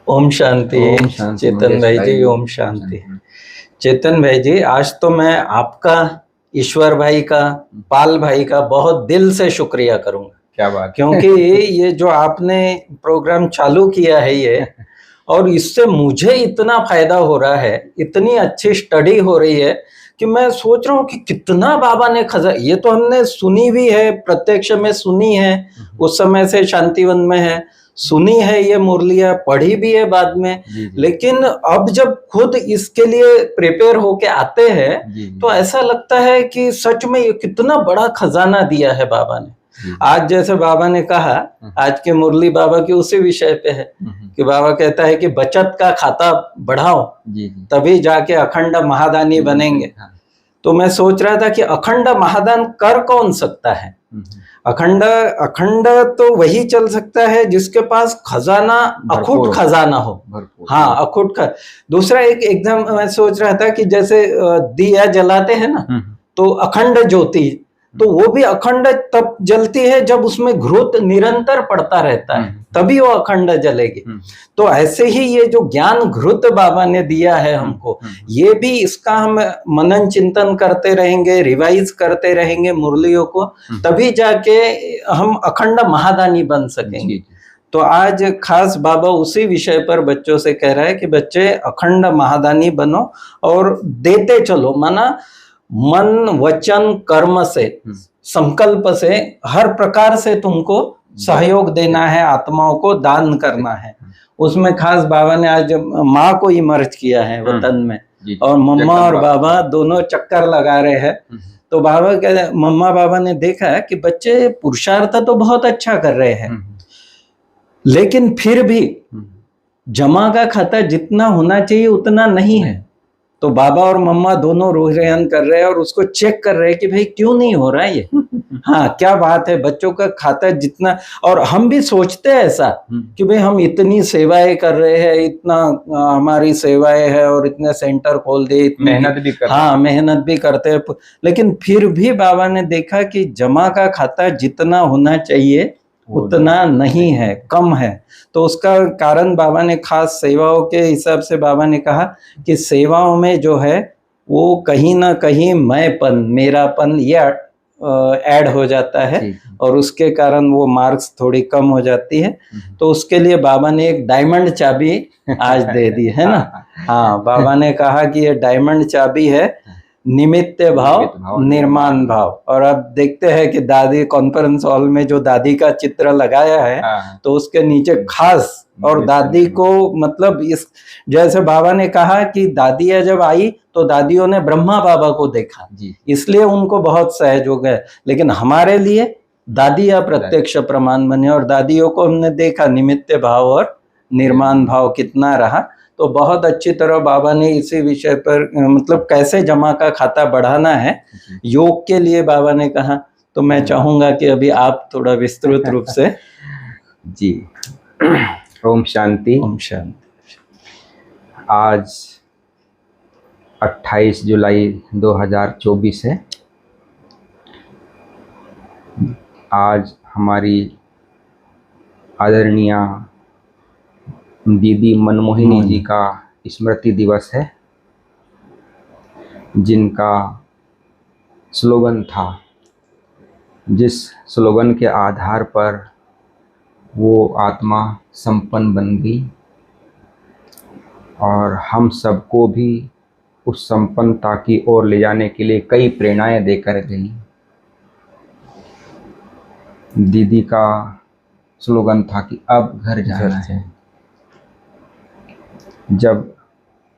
ओम शांति। ओम शांति चेतन भाई जी, ओम शांति। चेतन भाई जी, आज तो मैं आपका, ईश्वर भाई का, पाल भाई का बहुत दिल से शुक्रिया करूंगा। क्या बात। क्योंकि ये जो आपने प्रोग्राम चालू किया है ये और इससे मुझे इतना फायदा हो रहा है, इतनी अच्छी स्टडी हो रही है कि मैं सोच रहा हूँ कि कितना बाबा ने ये तो हमने सुनी भी है, प्रत्यक्ष में सुनी है, उस समय से शांतिवन में है, सुनी है ये मुरलियां, पढ़ी भी है बाद में। लेकिन अब जब खुद इसके लिए प्रिपेयर होके आते हैं तो ऐसा लगता है कि सच में ये कितना बड़ा खजाना दिया है बाबा ने। आज जैसे बाबा ने कहा, आज के मुरली बाबा की उसी विषय पे है कि बाबा कहता है कि बचत का खाता बढ़ाओ, तभी जाके अखंड महादानी बनेंगे। तो मैं सोच रहा था कि अखंड महादान कर कौन सकता है? अखंड तो वही चल सकता है जिसके पास खजाना, अखुट खजाना हो। हाँ, अखुट दूसरा एक एकदम मैं सोच रहा था कि जैसे दिया जलाते हैं ना, तो अखंड ज्योति, तो वो भी अखंड तब जलती है जब उसमें घृत निरंतर पड़ता रहता है, तभी वो अखंड जलेगी। तो ऐसे ही ये जो ज्ञान घृत बाबा ने दिया है हमको, ये भी इसका हम मनन चिंतन करते रहेंगे, रिवाइज करते रहेंगे मुरलियों को, तभी जाके हम अखंड महादानी बन सकेंगे। तो आज खास बाबा उसी विषय पर बच्चों से कह रहा है कि बच्चे अखंड महादानी बनो और देते चलो, माना मन वचन कर्म से, संकल्प से, हर प्रकार से तुमको सहयोग देना है, आत्माओं को दान करना है। उसमें खास बाबा ने आज माँ को इमर्ज किया है वतन में, और मम्मा और बाबा दोनों चक्कर लगा रहे हैं। तो बाबा कह, मम्मा बाबा ने देखा कि बच्चे पुरुषार्थ तो बहुत अच्छा कर रहे हैं, लेकिन फिर भी जमा का खाता जितना होना चाहिए उतना नहीं है। तो बाबा और मम्मा दोनों रोहन कर रहे हैं और उसको चेक कर रहे हैं कि भाई क्यों नहीं हो रहा है ये। हाँ, क्या बात है, बच्चों का खाता जितना, और हम भी सोचते हैं ऐसा कि भाई हम इतनी सेवाएं कर रहे हैं, इतना हमारी सेवाएं है और इतने सेंटर खोल दिए, मेहनत भी करते हैं। हाँ, मेहनत भी करते हैं, लेकिन फिर भी बाबा ने देखा कि जमा का खाता जितना होना चाहिए उतना नहीं है, कम है। तो उसका कारण बाबा ने खास सेवाओं के हिसाब से बाबा ने कहा कि सेवाओं में जो है वो कहीं ना कहीं मैंपन, मेरापन ये ऐड हो जाता है और उसके कारण वो मार्क्स थोड़ी कम हो जाती है। तो उसके लिए बाबा ने एक डायमंड चाबी आज दे दी है ना। हाँ, बाबा ने कहा कि ये डायमंड चाबी है, निमित्त भाव, निर्माण भाव। और अब देखते हैं कि दादी कॉन्फ्रेंस हॉल में जो दादी का चित्र लगाया है, तो उसके नीचे खास, और दादी को मतलब इस जैसे बाबा ने कहा कि दादियाँ जब आई तो दादियों ने ब्रह्मा बाबा को देखा, इसलिए उनको बहुत सहयोग है। लेकिन हमारे लिए दादियाँ प्रत्यक्ष प्रमाण बने, और दादियों को हमने देखा निमित्त भाव और निर्माण भाव कितना रहा। तो बहुत अच्छी तरह बाबा ने इसी विषय पर मतलब कैसे जमा का खाता बढ़ाना है योग के लिए बाबा ने कहा। तो मैं चाहूंगा कि अभी आप थोड़ा विस्तृत रूप से। जी, ओम शांति। ओम शांति। आज 28 जुलाई 2024 है। आज हमारी आदरणीय दीदी मनमोहिनी जी का स्मृति दिवस है, जिनका स्लोगन था, जिस स्लोगन के आधार पर वो आत्मा संपन्न बन गई और हम सबको भी उस संपन्नता की ओर ले जाने के लिए कई प्रेरणाएं देकर गई। दीदी का स्लोगन था कि अब घर जाना है। जब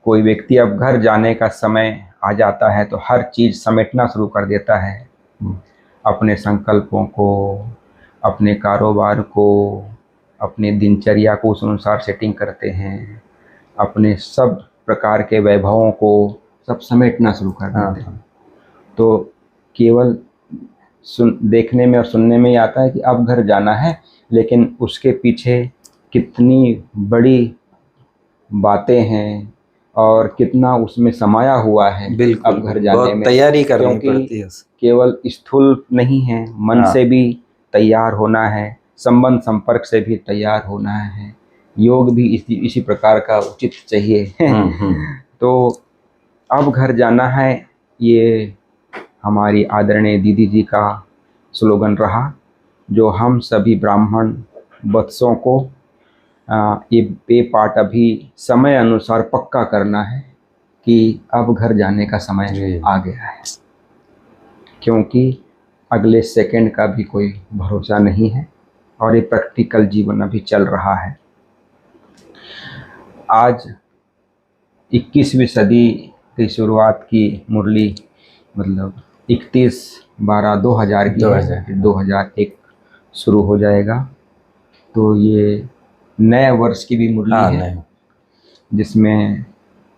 कोई व्यक्ति अब घर जाने का समय आ जाता है तो हर चीज़ समेटना शुरू कर देता है, अपने संकल्पों को, अपने कारोबार को, अपने दिनचर्या को उस अनुसार सेटिंग करते हैं, अपने सब प्रकार के वैभवों को सब समेटना शुरू कर देते हैं। तो केवल देखने में और सुनने में ही आता है कि अब घर जाना है, लेकिन उसके पीछे कितनी बड़ी बातें हैं और कितना उसमें समाया हुआ है। बिल्कुल, अब घर जाने में तैयारी करनी पड़ती है। केवल स्थूल नहीं है, मन से भी तैयार होना है, संबंध संपर्क से भी तैयार होना है, योग भी इसी प्रकार का उचित चाहिए। तो अब घर जाना है, ये हमारी आदरणीय दीदी जी का स्लोगन रहा, जो हम सभी ब्राह्मण वत्सों को ये पाठ अभी समय अनुसार पक्का करना है कि अब घर जाने का समय आ गया है, क्योंकि अगले सेकंड का भी कोई भरोसा नहीं है और ये प्रैक्टिकल जीवन अभी चल रहा है। आज 21वीं सदी की शुरुआत की मुरली मतलब 31/12/2000 की है, 2001 शुरू हो जाएगा। तो ये नए वर्ष की भी मुरली है, जिसमें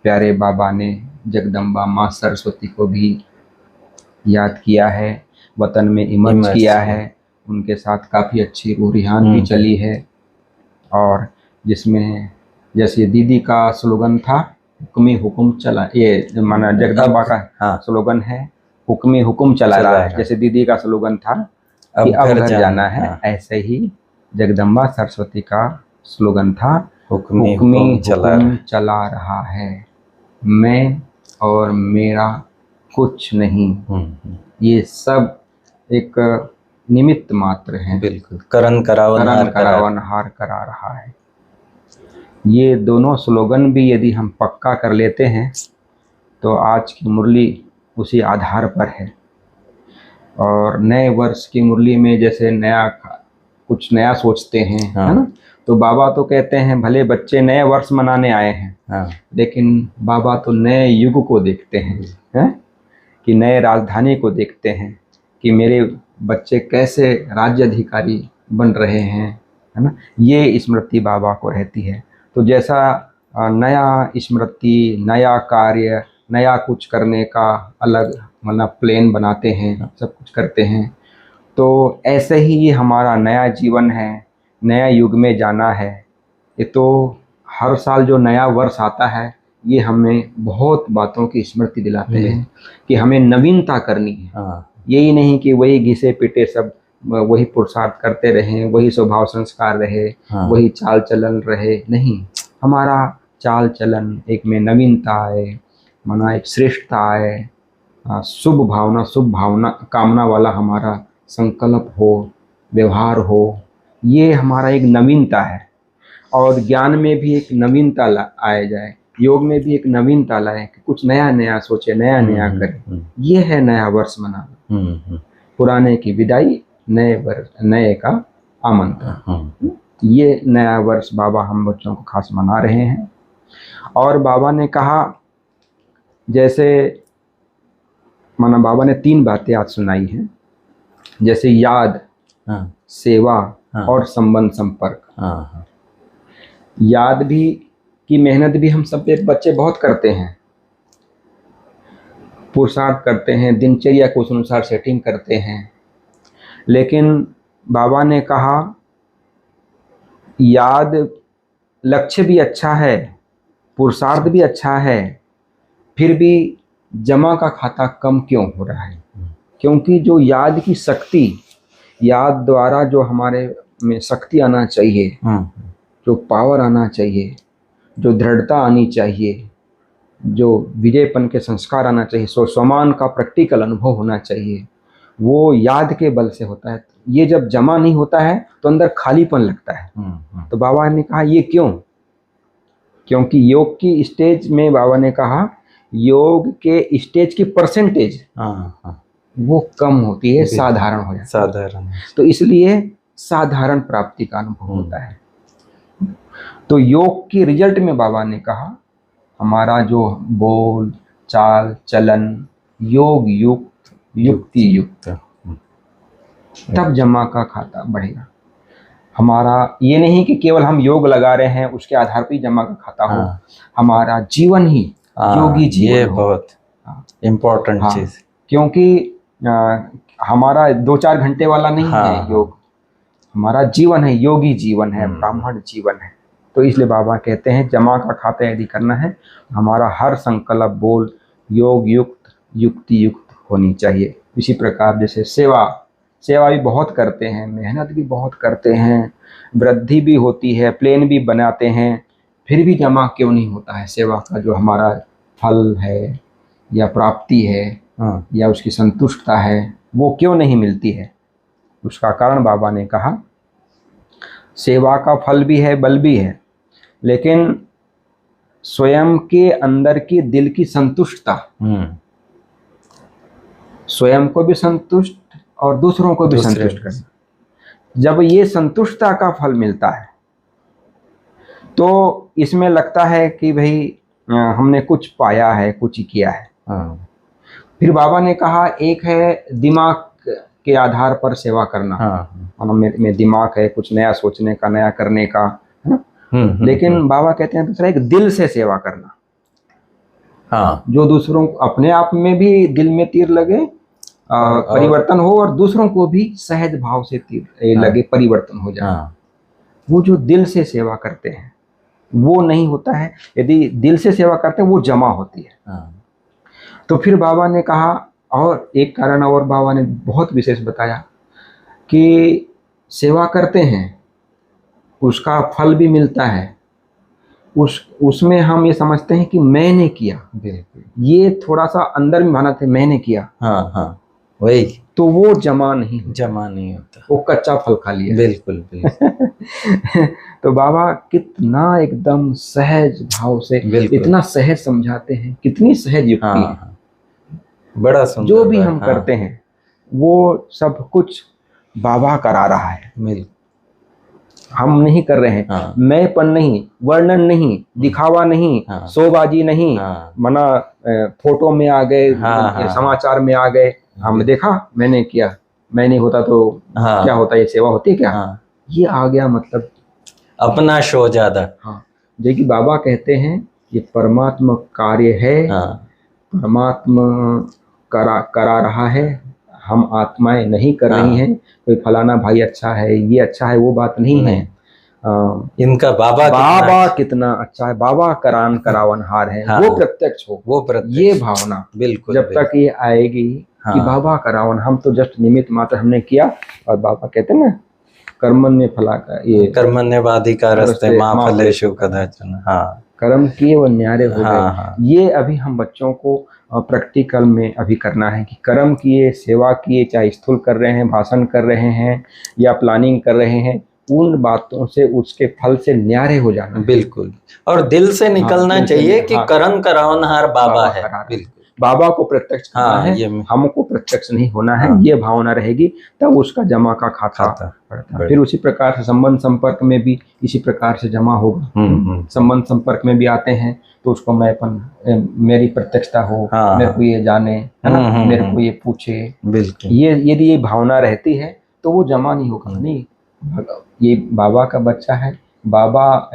प्यारे बाबा ने जगदम्बा माँ सरस्वती को भी याद किया है, वतन में इमर्ज किया है, उनके साथ काफ़ी अच्छी रूहान भी चली है। और जिसमें जैसे दीदी का स्लोगन था हुक्मी हुक्म चला, ये माना जगदम्बा का स्लोगन है हुक्मी हुक्म चला रहा है। जैसे दीदी का स्लोगन था कि अब घर जाना है, ऐसे ही जगदम्बा सरस्वती का स्लोगन था हुक्मी हुक्म चला रहा है, मैं और मेरा कुछ नहीं। ये सब एक निमित्त मात्र है, बिल्कुल करण करावन हार करा रहा है। ये दोनों स्लोगन भी यदि हम पक्का कर लेते हैं तो आज की मुरली उसी आधार पर है। और नए वर्ष की मुरली में जैसे कुछ नया सोचते हैं, है ना, तो बाबा तो कहते हैं भले बच्चे नए वर्ष मनाने आए हैं, लेकिन बाबा तो नए युग को देखते हैं, कि नए राजधानी को देखते हैं कि मेरे बच्चे कैसे राज्य अधिकारी बन रहे हैं, है ना। ये स्मृति बाबा को रहती है। तो जैसा नया स्मृति, नया कार्य, नया कुछ करने का अलग मतलब प्लान बनाते हैं, सब कुछ करते हैं, तो ऐसे ही ये हमारा नया जीवन है, नया युग में जाना है। ये तो हर साल जो नया वर्ष आता है ये हमें बहुत बातों की स्मृति दिलाते हैं कि हमें नवीनता करनी है। यही नहीं कि वही घिसे पिटे सब वही पुरुषार्थ करते रहें, वही स्वभाव संस्कार रहे, वही चाल चलन रहे, नहीं। हमारा चाल चलन एक में नवीनता आए, माना एक श्रेष्ठता आए, शुभ भावना कामना वाला हमारा संकल्प हो, व्यवहार हो, ये हमारा एक नवीनता है। और ज्ञान में भी एक नवीनता आए जाए, योग में भी एक नवीनता लाए कि कुछ नया नया सोचे, नया नया करें। ये है नया वर्ष मनाना, पुराने की विदाई, नए का आमंत्रण। ये नया वर्ष बाबा हम बच्चों को खास मना रहे हैं। और बाबा ने कहा, जैसे माना बाबा ने 3 बातें आज सुनाई हैं, जैसे याद, सेवा और संबंध संपर्क। याद भी की मेहनत भी हम सब बच्चे बहुत करते हैं, पुरुषार्थ करते हैं, दिनचर्या को उस अनुसार सेटिंग करते हैं, लेकिन बाबा ने कहा याद लक्ष्य भी अच्छा है, पुरुषार्थ भी अच्छा है, फिर भी जमा का खाता कम क्यों हो रहा है? क्योंकि जो याद की शक्ति, याद द्वारा जो हमारे में शक्ति आना चाहिए, जो पावर आना चाहिए, जो दृढ़ता आनी चाहिए, जो विजयपन के संस्कार आना चाहिए, स्वमान का प्रैक्टिकल अनुभव होना चाहिए, वो याद के बल से होता है। ये जब जमा नहीं होता है तो अंदर खालीपन लगता है। तो बाबा ने कहा ये क्यों? क्योंकि योग की स्टेज में बाबा ने कहा योग के स्टेज की परसेंटेज वो कम होती है, साधारण हो जाता है। तो इसलिए साधारण प्राप्ति का अनुभव होता है। तो योग की रिजल्ट में बाबा ने कहा हमारा जो बोल चाल चलन योग युक्त युक्ति युक्त, तब जमा का खाता बढ़ेगा। हमारा ये नहीं कि केवल हम योग लगा रहे हैं उसके आधार पर जमा का खाता हो, हमारा जीवन ही योगी जीवन। ये बहुत इम्पोर्टेंट चीज, क्योंकि हमारा 2-4 घंटे वाला नहीं है योग, हमारा जीवन है, योगी जीवन है, ब्राह्मण जीवन है। तो इसलिए बाबा कहते हैं जमा का खाता यदि करना है हमारा हर संकल्प बोल योग युक्त युक्ति युक्त होनी चाहिए। इसी प्रकार जैसे सेवा सेवा भी बहुत करते हैं, मेहनत भी बहुत करते हैं, वृद्धि भी होती है, प्लेन भी बनाते हैं, फिर भी जमा क्यों नहीं होता है? सेवा का जो हमारा फल है या प्राप्ति है या उसकी संतुष्टता है, वो क्यों नहीं मिलती है? उसका कारण बाबा ने कहा, सेवा का फल भी है, बल भी है, लेकिन स्वयं के अंदर की दिल की संतुष्टता, स्वयं को भी संतुष्ट और दूसरों को भी संतुष्ट करना, जब ये संतुष्टता का फल मिलता है तो इसमें लगता है कि भाई हमने कुछ पाया है, कुछ किया है। फिर बाबा ने कहा, एक है दिमाग के आधार पर सेवा करना, में दिमाग है कुछ नया सोचने का, नया करने का, है ना। लेकिन बाबा कहते हैं दूसरा एक दिल से सेवा करना, जो दूसरों को, अपने आप में भी दिल में तीर लगे, परिवर्तन हो, और दूसरों को भी सहज भाव से तीर लगे, परिवर्तन हो जाए। वो जो दिल से सेवा करते हैं वो नहीं होता है। यदि दिल से सेवा करते हैं वो जमा होती है। तो फिर बाबा ने कहा, और एक कारण और बाबा ने बहुत विशेष बताया कि सेवा करते हैं, उसका फल भी मिलता है, उसमें हम ये समझते हैं कि मैंने किया, ये थोड़ा सा अंदर में भाना थे, मैंने किया, वही, तो वो जमा नहीं होता, वो कच्चा फल खा लिया। बिल्कुल। तो बाबा कितना एकदम सहज भाव से, इतना सहज समझाते हैं, कितनी सहज युक्ति है। बड़ा सुंदर। जो भी हम करते हैं वो सब कुछ बाबा करा रहा है, हम नहीं कर रहे हैं। मैंपन नहीं, वर्णन नहीं, दिखावा नहीं, शोबाजी नहीं, मना फोटो में आ गए, समाचार में आ गए, हम देखा मैंने किया, मैं नहीं होता तो क्या होता, ये सेवा होती है क्या? ये आ गया मतलब अपना शो ज्यादा। जो कि बाबा कहते हैं ये परमात्मा कार्य है, परमात्मा करा रहा है, हम आत्माएं नहीं कर रही हैं। कोई फलाना भाई अच्छा है, ये अच्छा है, वो बात नहीं है। इनका बाबा कितना अच्छा है, बाबा करावनहार है। वो प्रत्यक्ष हो, ये भावना बिल्कुल जब तक ये आएगी कि बाबा करावन, हम तो जस्ट निमित्त मात्र हमने किया। और बाबा कहते हैं ना, कर्मण्य फला का, ये कर्मण्यवाधिकार रस्ते मां फलेषु कदाचन। कर्म किए वो न्यारे हो गए। ये अभी हम बच्चों को प्रैक्टिकल में अभी करना है कि कर्म किए, सेवा किए, चाहे स्थूल कर रहे हैं, भाषण कर रहे हैं या प्लानिंग कर रहे हैं, उन बातों से उसके फल से न्यारे हो जाना। बिल्कुल, और दिल से निकलना चाहिए कि कर्म करावनहार बाबा है। बिल्कुल, बाबा को प्रत्यक्ष करना है, हमको प्रत्यक्ष नहीं होना है। ये भावना रहेगी तब उसका जमा का खाता पड़ता है। फिर उसी प्रकार से संबंध संपर्क में भी इसी प्रकार से जमा होगा। संबंध संपर्क में भी आते हैं तो उसको मैंपन, मेरी प्रत्यक्षता हो, मेरे को ये जाने, है ना, मेरे को ये पूछे। बिल्कुल, ये यदि ये भावना रहती है तो वो जमा नहीं होगा। नहीं, ये बाबा का बच्चा है, बाबा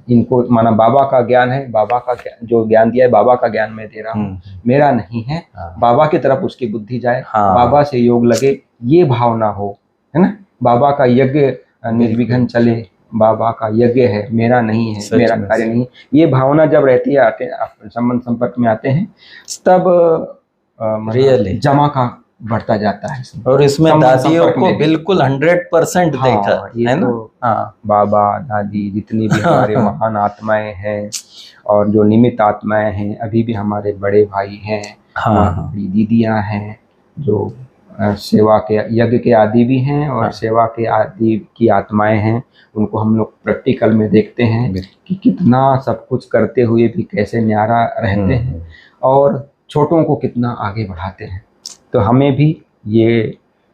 इनको माना बाबा का ज्ञान है, बाबा का जो ज्ञान दिया है बाबा का ज्ञान मैं दे रहा हूँ, मेरा नहीं है। बाबा की तरफ उसकी बुद्धि जाए, बाबा से योग लगे, ये भावना हो, है ना। बाबा का यज्ञ निर्विघ्न चले, बाबा का यज्ञ है, मेरा नहीं है, मेरा कार्य नहीं। ये भावना जब रहती है, आते संबंध संपर्क में आते हैं, तब रियली जमा का बढ़ता जाता है। और इसमें दादियों को बिल्कुल 100% देखा है ना। बाबा दादी जितनी भी हमारे महान आत्माएं हैं और जो निमित्त आत्माएं हैं, अभी भी हमारे बड़े भाई हैं, हमारी दीदियां हैं, जो सेवा के यज्ञ के आदि भी हैं और सेवा के आदि की आत्माएं हैं, उनको हम लोग प्रैक्टिकल में देखते हैं कि कितना सब कुछ करते हुए भी कैसे न्यारा रहते हैं और छोटों को कितना आगे बढ़ाते हैं। तो हमें भी ये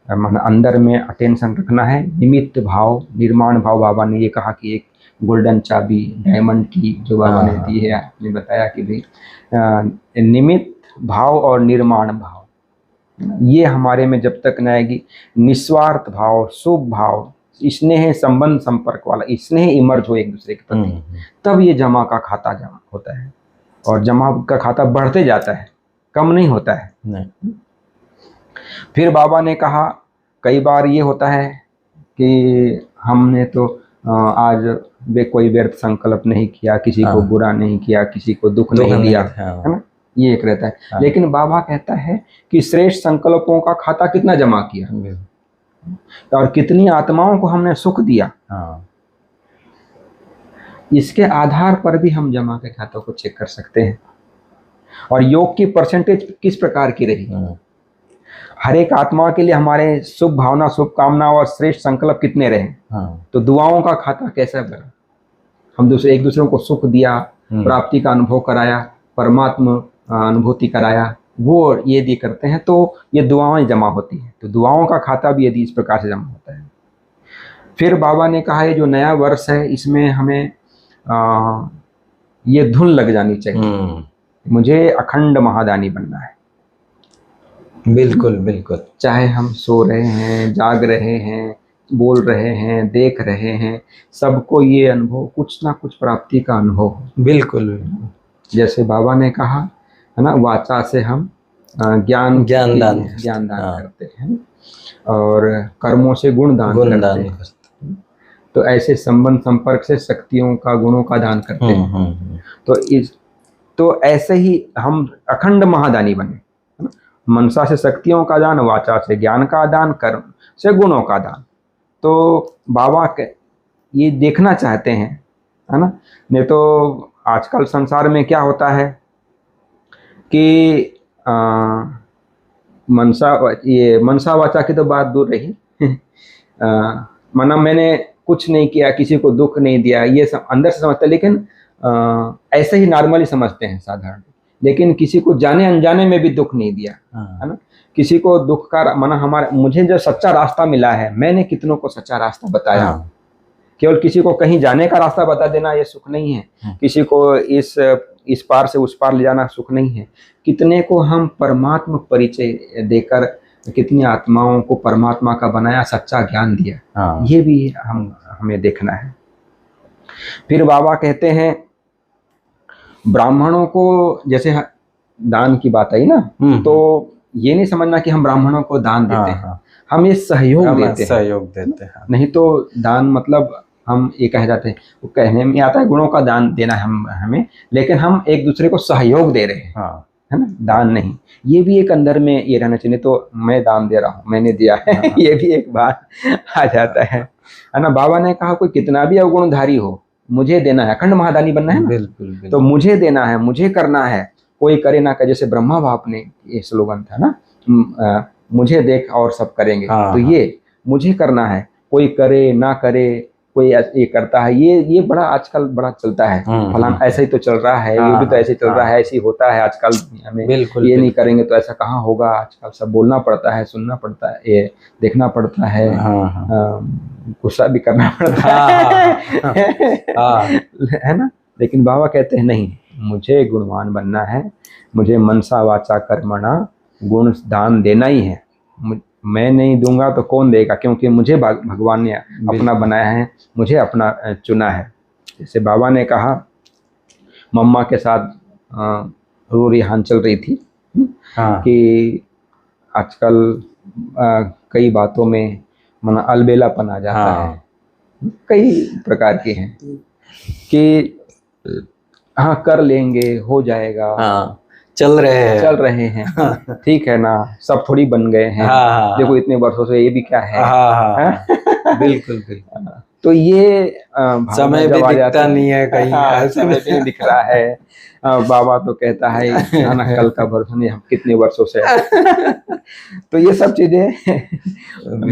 अंदर में अटेंशन रखना है। निमित्त भाव, निर्माण भाव, बाबा ने ये कहा कि एक गोल्डन चाबी डायमंड की जो बाबा ने दी है, आपने बताया कि भाई निमित्त भाव और निर्माण भाव, ये हमारे में जब तक न आएगी, निस्वार्थ भाव, शुभ भाव, स्नेह संबंध संपर्क वाला स्नेह इमर्ज हो एक दूसरे के प्रति, तब ये जमा का खाता जमा होता है और जमा का खाता बढ़ते जाता है, कम नहीं होता है। नहीं। फिर बाबा ने कहा, कई बार ये होता है कि हमने तो आज कोई व्यर्थ संकल्प नहीं किया, किसी को बुरा नहीं किया, किसी को दुख नहीं दिया, है ना, ये एक रहता है। हाँ। लेकिन बाबा कहता है कि श्रेष्ठ संकल्पों का खाता कितना जमा किया और कितनी आत्माओं को हमने सुख दिया, हाँ। इसके आधार पर भी हम जमा के खातों को चेक कर सकते हैं। और योग की परसेंटेज किस प्रकार की रही, हर एक आत्मा के लिए हमारे शुभ भावना, शुभकामना और श्रेष्ठ संकल्प कितने रहे। हाँ। तो दुआओं का खाता कैसा बना, हम एक दूसरे को सुख दिया, प्राप्ति का अनुभव कराया, परमात्मा अनुभूति कराया, वो यदि करते हैं तो ये दुआएं जमा होती हैं। तो दुआओं का खाता भी यदि इस प्रकार से जमा होता है। फिर बाबा ने कहा ये जो नया वर्ष है इसमें हमें ये धुन लग जानी चाहिए, मुझे अखंड महादानी बनना है। बिल्कुल बिल्कुल। चाहे हम सो रहे हैं, जाग रहे हैं, बोल रहे हैं, देख रहे हैं, सबको ये अनुभव, कुछ ना कुछ प्राप्ति का अनुभव हो। बिल्कुल। जैसे बाबा ने कहा है ना, वाचा से हम ज्ञान दान करते हैं और कर्मों से गुण दान करते हैं। तो ऐसे संबंध संपर्क से शक्तियों का, गुणों का दान करते हैं। तो ऐसे ही हम अखंड महादानी बने। मनसा से शक्तियों का दान, वाचा से ज्ञान का दान, कर्म से गुणों का दान। तो बाबा ये देखना चाहते हैं, है ना। नहीं तो आजकल संसार में क्या होता है कि मनसा वाचा की तो बात दूर रही, माना मैंने कुछ नहीं किया, किसी को दुख नहीं दिया, ये सब अंदर से समझते हैं, लेकिन ऐसे ही नॉर्मली समझते हैं साधारण। लेकिन किसी को जाने अनजाने में भी दुख नहीं दिया, है ना। किसी को दुख का माना मुझे जो सच्चा रास्ता मिला है, मैंने कितनों को सच्चा रास्ता बताया। केवल किसी को कहीं जाने का रास्ता बता देना ये सुख नहीं है, किसी को इस पार से उस पार ले जाना सुख नहीं है। कितने को हम परमात्मा परिचय देकर कितनी आत्माओं को परमात्मा का बनाया, सच्चा ज्ञान दिया, ये भी हमें देखना है। फिर बाबा कहते हैं ब्राह्मणों को, जैसे दान की बात आई ना, तो ये नहीं समझना कि हम ब्राह्मणों को दान देते हैं, हम ये सहयोग देते हैं। नहीं तो दान मतलब हम ये कह जाते हैं, वो कहने में आता है गुणों का दान देना हमें, लेकिन हम एक दूसरे को सहयोग दे रहे हैं, है ना, दान नहीं। ये भी एक अंदर में ये रहना चाहिए। तो मैं दान दे रहा हूँ, मैंने दिया है, ये भी एक बात आ जाता है ना। बाबा ने कहा कोई कितना भी अवगुणधारी हो, मुझे देना है, अखंड महादानी बनना है ना। बिल्कुल। तो मुझे देना है, मुझे करना है, कोई करे ना करे। जैसे ब्रह्मा बाप ने ये स्लोगन था ना, मुझे देख और सब करेंगे। तो ये मुझे करना है, कोई करे ना करे, कोई ये करता है, ये बड़ा आजकल बड़ा चलता है, फलाना ऐसा ही तो चल रहा है, ये भी तो ऐसे चल रहा है, ऐसे ही होता है आजकल दुनिया में। ये नहीं करेंगे तो ऐसा कहाँ होगा। आजकल सब बोलना पड़ता है, सुनना पड़ता है, ये देखना पड़ता है, गुस्सा भी करना पड़ता है ना। लेकिन बाबा कहते हैं नहीं, मुझे गुणवान बनना है, मुझे मनसा वाचा कर्मणा गुण दान देना ही है। मैं नहीं दूंगा तो कौन देगा, क्योंकि मुझे भगवान ने अपना बनाया है, मुझे अपना चुना है। जैसे बाबा ने कहा मम्मा के साथ रो रिहान चल रही थी कि आजकल कई बातों में मना अलबेलापन आ जाता है, कई प्रकार के हैं कि हाँ कर लेंगे, हो जाएगा, चल रहे हैं ठीक है ना, सब थोड़ी बन गए हैं, देखो इतने वर्षों से ये भी क्या है। बिल्कुल। तो ये समय भी दिखता नहीं है कहीं, समय भी दिख रहा है। बाबा तो कहता है ना कल का वर्ष नहीं, हम कितने वर्षों से तो ये सब चीजें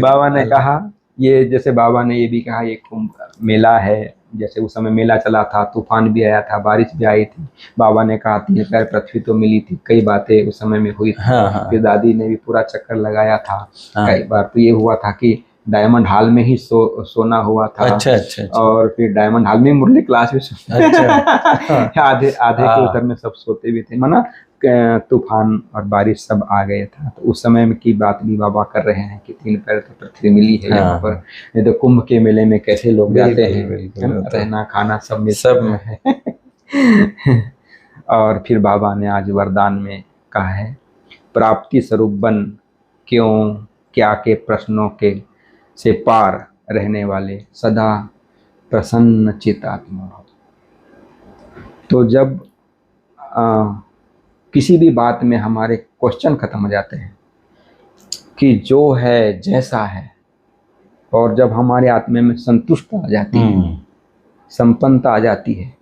बाबा ने कहा। ये जैसे बाबा ने ये भी कहा ये कुंभ मेला है, जैसे उस समय मेला चला था, तूफान भी आया था, बारिश भी आई थी। बाबा ने कहा 3 पैर पृथ्वी तो मिली थी, कई बातें उस समय में हुई थी। फिर दादी ने भी पूरा चक्कर लगाया था। कई बार तो ये हुआ था कि डायमंड हॉल में ही सोना हुआ था। अच्छा। और फिर डायमंड हॉल में मुरली क्लास भी आधे के उधर में सब सोते भी थे, माना तूफान और बारिश सब आ गया था। तो उस समय की बात भी बाबा कर रहे हैं कि 3 पैर तो पृथ्वी मिली है यहाँ पर। नहीं तो कुंभ के मेले में कैसे लोग जाते हैं, रहना खाना सब में है। और फिर बाबा ने आज वरदान में कहा है प्राप्ति स्वरूप बन क्यों क्या के प्रश्नों के से पार रहने वाले सदा प्रसन्न चित्त आत्मा। तो जब किसी भी बात में हमारे क्वेश्चन खत्म हो जाते हैं कि जो है जैसा है, और जब हमारे आत्मा में संतुष्टि आ जाती है, संपन्नता आ जाती है,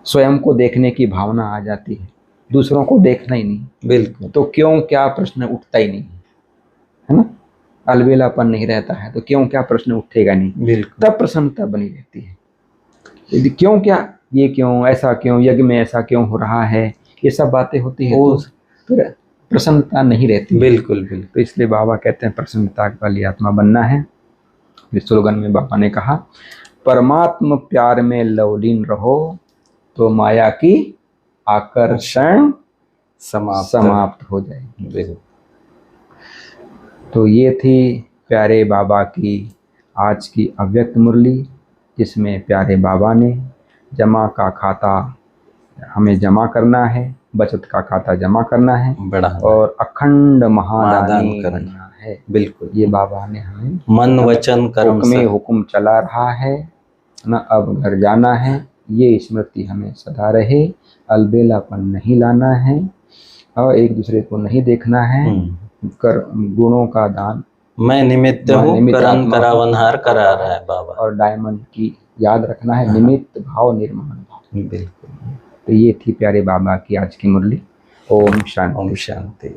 स्वयं को देखने की भावना आ जाती है, दूसरों को देखना ही नहीं, बिल्कुल। तो क्यों क्या प्रश्न उठता ही नहीं है ना। अलबेलापन नहीं रहता है तो क्यों क्या प्रश्न उठेगा नहीं, बिल्कुल। तब प्रसन्नता बनी रहती है। यदि क्यों क्या, ये क्यों, ऐसा क्यों, यज्ञ में ऐसा क्यों हो रहा है, ये सब बातें होती है तो फिर प्रसन्नता नहीं रहती। बिल्कुल बिल्कुल। तो इसलिए बाबा कहते हैं प्रसन्नता वाली आत्मा बनना है। इस स्लोगन में बाबा ने कहा, परमात्म प्यार में लवलीन रहो तो माया की आकर्षण समाप्त हो जाएगी। तो ये थी प्यारे बाबा की आज की अव्यक्त मुरली, जिसमें प्यारे बाबा ने जमा का खाता हमें जमा करना है, बचत का खाता जमा करना है, और अखंड महादानी करना है। बिल्कुल, ये बाबा ने हमें मन वचन कर्म से हुक्म चला रहा है ना। अब घर जाना है, ये स्मृति हमें सदा रहे। अलबेलापन नहीं लाना है और एक दूसरे को नहीं देखना है। कर गुणों का दान, मैं निमित्त हूँ, करण करावनहार करा रहा है बाबा। और डायमंड की याद रखना है, निमित्त भाव निर्माण भाव। बिल्कुल। तो ये थी प्यारे बाबा की आज की मुरली। ओम शांति। ओम शांति।